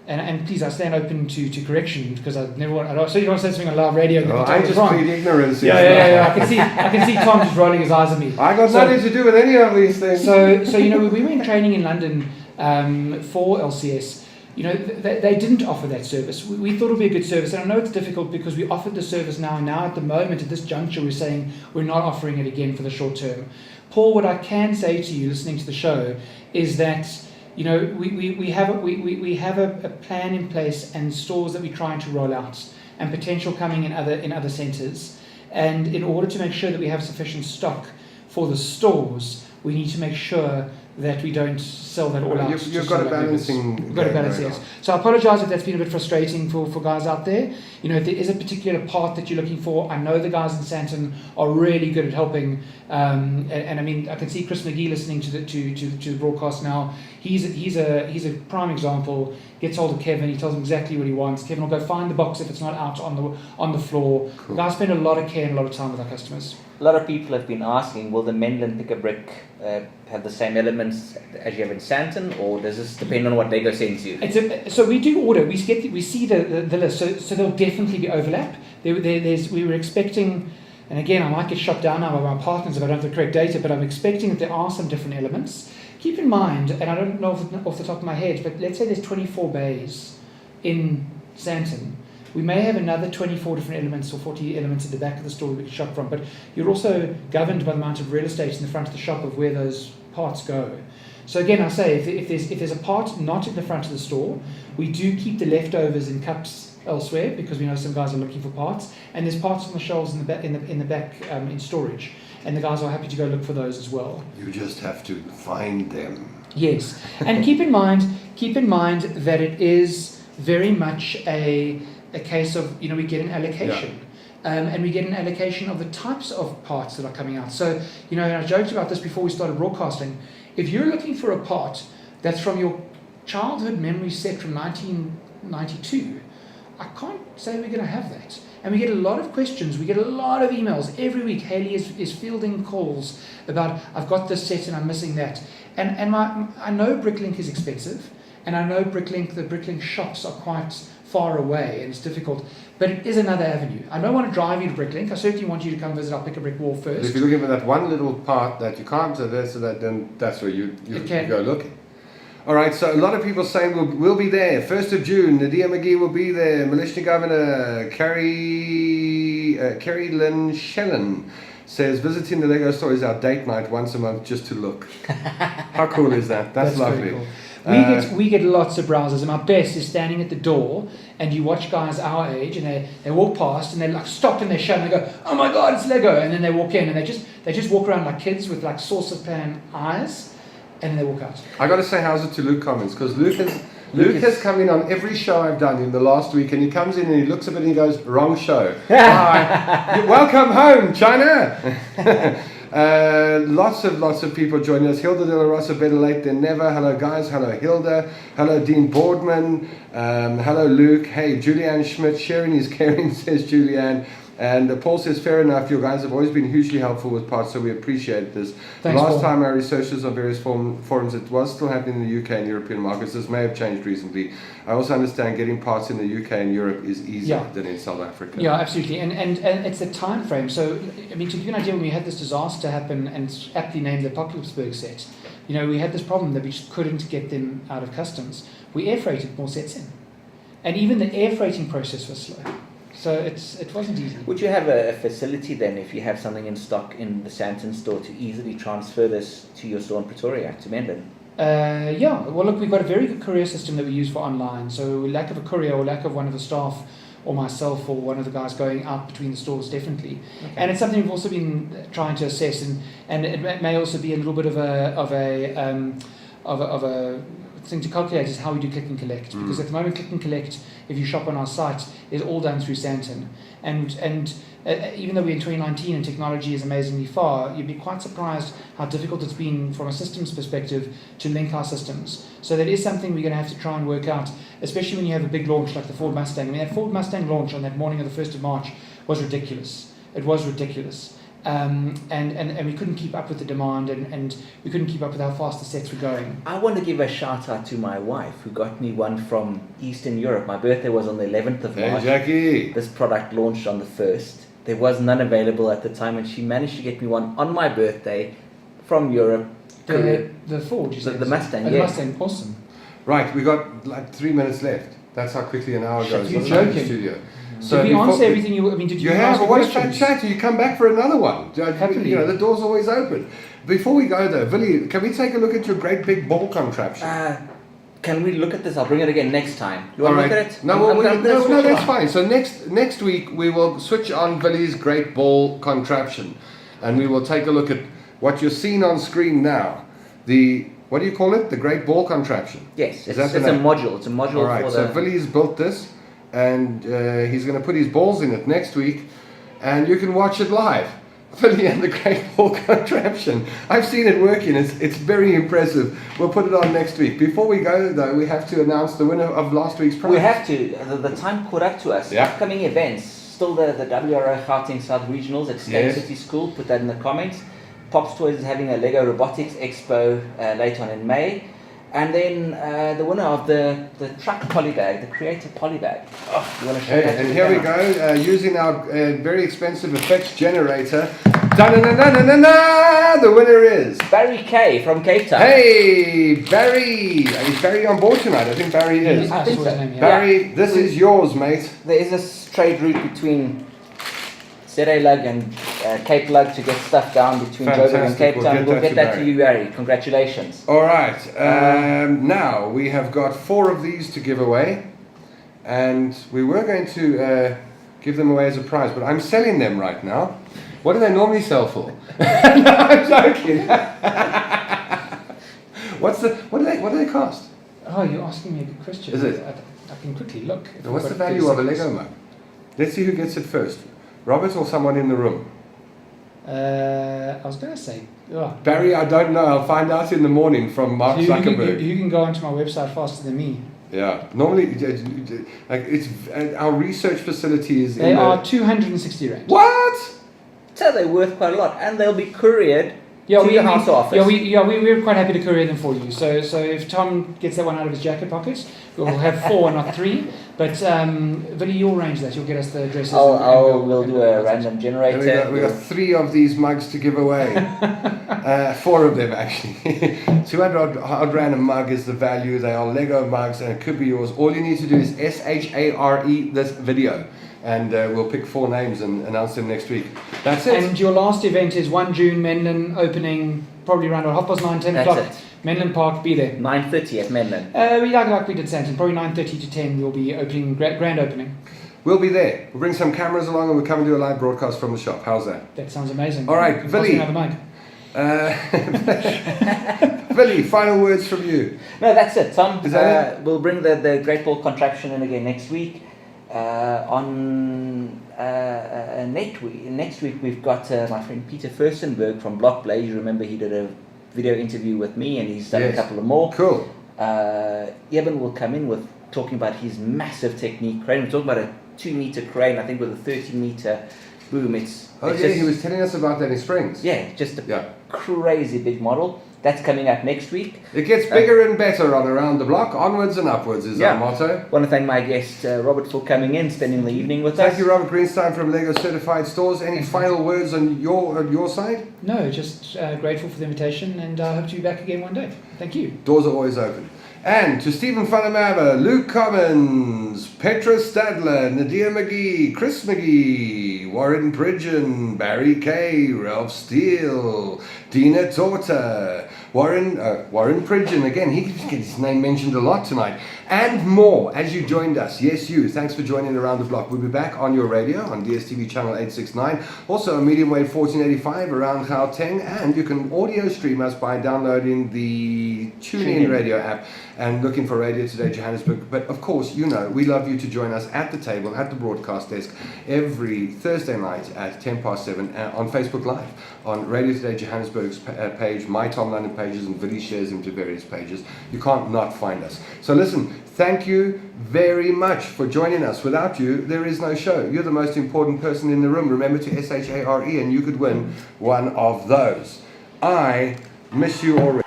and please, I stand open to correction, because I never want. So you don't want to say something on live radio. I just plead ignorance. Yeah. I can see Tom just rolling his eyes at me. I got nothing to do with any of these things. So when we were in training in London for LCS, they didn't offer that service. We thought it would be a good service, and I know it's difficult because we offered the service now, and now at the moment, at this juncture, we're saying we're not offering it again for the short term. Paul, what I can say to you, listening to the show, is that we have a plan in place and stores that we're trying to roll out, and potential coming in other centres. And in order to make sure that we have sufficient stock for the stores, we need to make sure that we don't sell that all out. You've got a balancing. You've got a balance, yes. So I apologise if that's been a bit frustrating for guys out there. If there is a particular part that you're looking for, I know the guys in Sandton are really good at helping. And I mean, I can see Chris McGee listening to the broadcast now. He's a prime example. Gets hold of Kevin, he tells him exactly what he wants. Kevin will go find the box if it's not out on the floor. Cool. Guys spend a lot of care and a lot of time with our customers. A lot of people have been asking, will the Menlyn Pick-a-Brick have the same elements as you have in Sandton, or does this depend on what Lego sends you? So we do order. We see the list. So there'll definitely be overlap. We were expecting, and again, I might get shot down now by my partners if I don't have the correct data, but I'm expecting that there are some different elements. Keep in mind, and I don't know off the top of my head, but let's say there's 24 bays in Sandton. We may have another 24 different elements or 40 elements at the back of the store we can shop from, but you're also governed by the amount of real estate in the front of the shop of where those parts go. So again, I say, if there's a part not in the front of the store, we do keep the leftovers in cups elsewhere, because we know some guys are looking for parts, and there's parts on the shelves in the back in storage, and the guys are happy to go look for those as well. You just have to find them. Yes, and keep in mind that it is very much a case of, we get an allocation. Yeah. And we get an allocation of the types of parts that are coming out. So, and I joked about this before we started broadcasting. If you're looking for a part that's from your childhood memory set from 1992, I can't say we're going to have that. And we get a lot of questions, we get a lot of emails. Every week, Haley is fielding calls about, I've got this set and I'm missing that. And I know Bricklink is expensive, and I know the Bricklink shops are quite far away and it's difficult, but it is another avenue. I don't want to drive you to Bricklink. I certainly want you to come visit our Pick-a-Brick wall first. If you're looking for that one little part that you can't, then that's where you go looking. All right, so a lot of people saying we'll be there. 1st of June, Nadia McGee will be there. Malaysia Governor Carrie Lynn Shellen says visiting the Lego store is our date night once a month just to look. How cool is that? That's lovely. Cool. We get lots of browsers, and my best is standing at the door, and you watch guys our age, and they walk past, and they're like stopped in their shut, and they go, "Oh my God, it's Lego!" And then they walk in, and they just walk around like kids with like saucer-pan eyes, and then they walk out. I got to say how's it to Luke Commons, because Luke has come in on every show I've done in the last week, and he comes in and he looks at it and he goes, "Wrong show." Hi. Welcome home, China. Lots of people joining us. Hilda De La Rosa, better late than never. Hello guys, hello Hilda, hello Dean Boardman, hello Luke, hey Julianne Schmidt, sharing is caring, says Julianne, And Paul says, fair enough, you guys have always been hugely helpful with parts, so we appreciate this. Thanks, Last Paul. time I researched this on various forums, it was still happening in the UK and European markets. This may have changed recently. I also understand getting parts in the UK and Europe is easier than in South Africa. Yeah, absolutely. And it's the time frame. So, I mean, to give you an idea, when we had this disaster happen and aptly named the Apocalypseburg set, you know, we had this problem that we just couldn't get them out of customs. We air freighted more sets in. And even the air freighting process was slow. So it wasn't easy. Would you have a facility then, if you have something in stock in the Sandton store, to easily transfer this to your store in Pretoria, to Menlyn? Yeah. Well, look, we've got a very good courier system that we use for online. So lack of a courier or lack of one of the staff or myself or one of the guys going out between the stores, definitely. Okay. And it's something we've also been trying to assess, and it may also be a little bit of a thing to calculate is how we do click and collect, because at the moment click and collect, if you shop on our site, is all done through Sandton, and even though we're in 2019 and technology is amazingly far, you'd be quite surprised how difficult it's been from a systems perspective to link our systems. So that is something we're going to have to try and work out, especially when you have a big launch like the Ford Mustang. I mean, that Ford Mustang launch on that morning of the 1st of March was ridiculous. It was ridiculous. And we couldn't keep up with the demand, and we couldn't keep up with how fast the sets were going. I want to give a shout out to my wife, who got me one from Eastern Europe. My birthday was on the 11th of March. Hey, Jackie. This product launched on the 1st. There was none available at the time, and she managed to get me one on my birthday from Europe. The Ford, you said? The Mustang, The Mustang, awesome. Right, we got like 3 minutes left. That's how quickly an hour goes. You're joking. In the studio. So did we answer everything you... I mean, did you have? ask What a questions? chat. You come back for another one. Happily. You know, the door's always open. Before we go though, Willi, can we take a look at your great big ball contraption? Can we look at this? I'll bring it again next time. You want to look at it? No, that's fine. So next week we will switch on Willi's great ball contraption, and we will take a look at what you're seeing on screen now. What do you call it? The great ball contraption. Yes, it's a module. It's a module. All right. So Willi's built this, and he's going to put his balls in it next week, and you can watch it live. Willi and the great ball contraption. I've seen it working. It's very impressive. We'll put it on next week. Before we go though, we have to announce the winner of last week's prize. We have to. The time caught up to us. Yeah. Upcoming events. Still the WRO Gauteng South Regionals at Sandton City School. Put that in the comments. Pops Toys is having a Lego Robotics Expo later on in May. And then the winner of the truck polybag, the creative polybag. Oh, you want to show that? And here we go, using our very expensive effects generator. Da-na-na-na-na-na! The winner is Barry K from Cape Town. Hey, Barry! Is Barry on board tonight? I think Barry is. I think so. Barry, this is yours, mate. There is a trade route between Serre Lug and Cape Lug to get stuff down between Joburg and Cape Town. We'll get that to you, Barry. Congratulations. All right. Now we have got 4 of these to give away, and we were going to give them away as a prize, but I'm selling them right now. What do they normally sell for? No, I'm joking. What do they cost? Oh, you're asking me a good question. Is it? I can quickly look. What's the value of a Lego mug? Let's see who gets it first. Robert or someone in the room? I was going to say... Oh. Barry, I don't know. I'll find out in the morning from Mark Zuckerberg. You can go onto my website faster than me. Yeah. Normally, like it's our research facility is... They are 260 rand. What? So they're worth quite a lot. And they'll be couriered to your house office. We're quite happy to courier them for you. So if Tom gets that one out of his jacket pockets, we'll have 4 and not 3. But Willi, you'll arrange that. You'll get us the addresses. We'll do a random generator. We got 3 of these mugs to give away. 4 of them actually. 200 rand a mug is the value. They are Lego mugs and it could be yours. All you need to do is SHARE this video. And we'll pick 4 names and announce them next week. That's it. And your last event is 1 June, Menlyn, opening probably around 9:30, 10 o'clock. That's it. Menlyn Park, be there. 9:30 at Menlyn. Like we did Sandton, probably 9:30 to 10 we'll be opening, grand opening. We'll be there. We'll bring some cameras along and we'll come and do a live broadcast from the shop. How's that? That sounds amazing. All right, Willi. Willi, final words from you. No, that's it, Tom. Is that it? We'll bring the Great Ball contraption in again next week. Next week we've got my friend Peter Furstenberg from Block Blaze. You remember he did a video interview with me and he's done a couple of more. Cool. Eben will come in with talking about his massive technique crane. We're talking about a 2-meter crane, I think with a 30-meter boom. Oh It's yeah, just, he was telling us about that in Springs. yeah, just a Yeah. crazy big model. That's coming up next week. It gets bigger and better on Around the Block. Onwards and upwards is Yeah. our motto. Want to thank my guest Robert for coming in, spending the evening with us. Thank you, Robert Greenstein from Lego Certified Stores. Any final words on your side? No, just grateful for the invitation, and I hope to be back again one day. Thank you. Doors are always open. And to Stephen Funamava, Luke Commons, Petra Stadler, Nadia McGee, Chris McGee, Warren Pridgeon, Barry Kay, Ralph Steele, Dina Torta, Warren Pridgeon, again, he keeps getting his name mentioned a lot tonight, and more as you joined us. Yes, you. Thanks for joining Around the Block. We'll be back on your radio on DSTV channel 869, also on medium wave 1485 around Gauteng, and you can audio stream us by downloading the TuneIn radio app and looking for Radio Today Johannesburg. But of course, you know, we love you to join us at the table, at the broadcast desk, every Thursday night at 7:10 on Facebook Live, on Radio Today Johannesburg's page, my Tom London pages, and Willi shares them to various pages. You can't not find us. So listen, thank you very much for joining us. Without you, there is no show. You're the most important person in the room. Remember to SHARE, and you could win one of those. I miss you already.